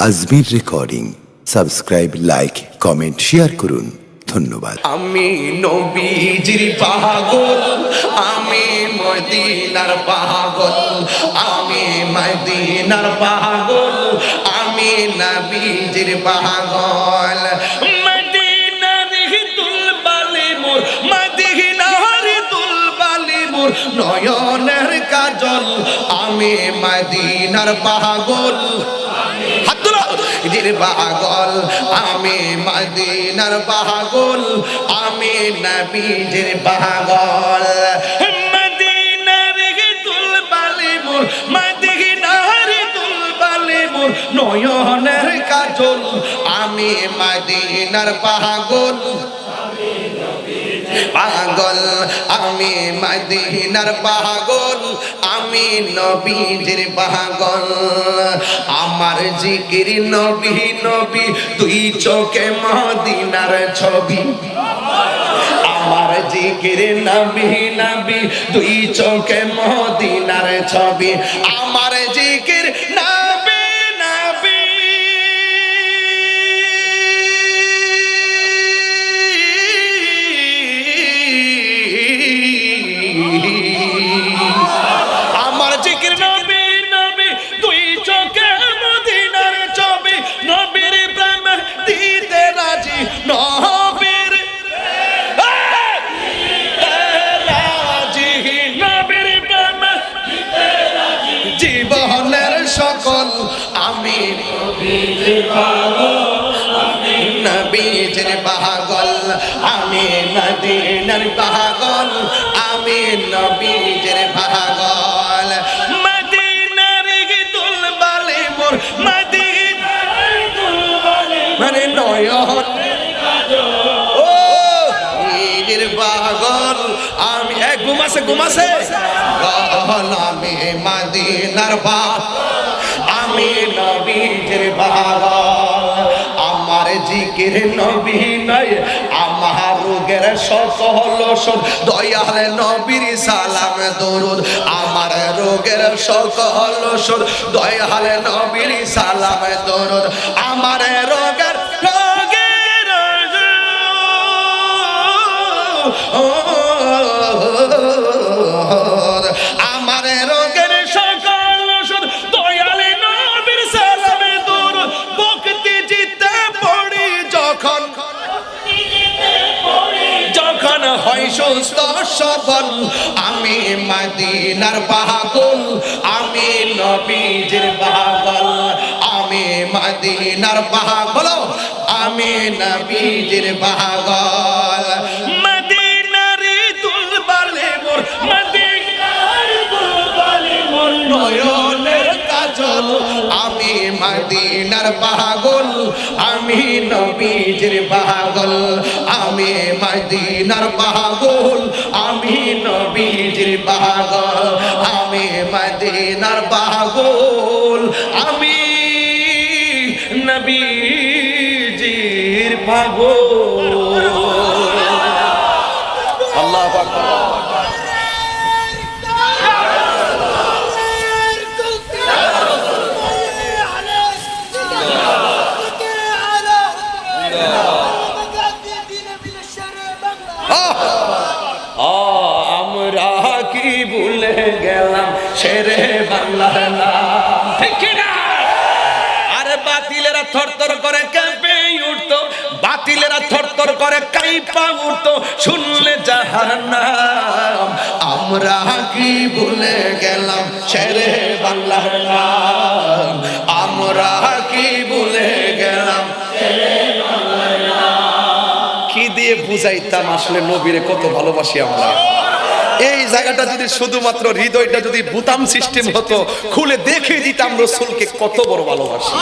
Ajmer recording. Subscribe, like, comment, share করুন। ধন্যবাদ। আমি নবীজির পাগল, আমি মদিনার পাগল, আমি মদিনার পাগল, আমি নবীজির পাগল। মদিনার দুলবালি মোর, মদিনার দুলবালি মোর নয়নের কাজল, আমি মদিনার পাগল। পাগল আমি মদিনার পাগল, আমি নবীজির পাগল। মদিনার দুলবালি মোর, মদিনার দুলবালি মোর নয়নের কাজল, আমি মদিনার পাগল। পাগল আমি মদিনার পাগল, আমি নবীজির পাগল। আমার জিকির নবী নবী, দুই চোখে মদিনার ছবি। আমার জিকির নবী নবী, দুই চোখে মদিনার ছবি। আমার জিকির নবী নবী, আমার জিকির নবী নবী, দুই চোখে মদিনার ছবি। নবীর প্রেম দিতে রাজি, নবীর রাজি, নবীর প্রেম দিতে রাজি। জীবনের সকল আমি নবীজির পাগল, আমি নবীজির পাগল, আমি মদিনার পাগল, আমি নবীজির পাগল। মদিনার দুলবালি মোর, মদিনার দুলবালি মানে নয়ন ও নবীজির পাগল। আমি এক ঘুমাসে ঘুমাসে পাগল, আমি মদিনার পাগল, আমি নবীজির পাগল। আমার জিকির নবী নাই, আমার রোগের সকল ওষুধ, দয়াল নবীর সালাম দরুদ। আমার রোগের সকল ওষুধ, দয়াল নবীর সালাম দরুদ। আমার রোগের রোগের আমার রোগের সকল ওষুধ, দয়াল নবীর সালাম দরুদ। ভক্তি জিতে পড়ি যখন, যখন হয় সুস্থ সবল, আমি মদিনার পাগল, আমি নবীজির পাগল, আমি মদিনার পাগল, আমি নবীজির পাগল। মদিনার দুলবালি মোর, মদিনার দুলবালি মোর নয়নের কাজল, আমি মদিনার পাগল, আমি নবীজির পাগল, আমি মদিনার পাগল, আমি নবীজির পাগল, আমি মদিনার পাগল, আমি নবীজির পাগল। আল্লাহু আকবার। আমরা কি ভুলে গেলাম শেরে বাংলার নাম, ঠিক না? আরে বাতিলেরা থরথর করে কেঁপে উঠতো, বাতিলেরা থরথর করে কাঁপা উঠতো শুনলে যাহার নাম। আমরা কি ভুলে গেলাম শেরে বাংলার নাম, আমরা কি ভুলে গেলাম শেরে বাংলার নাম। কি দিয়ে বুঝাইতাম আসলে নবীরে কত ভালোবাসি আমরা। এই জায়গাটা যদি শুধুমাত্র হৃদয়টা যদি বুতাম সিস্টেম হতো, খুলে দেখে দিতাম রসুলকে কত বড় ভালোবাসি।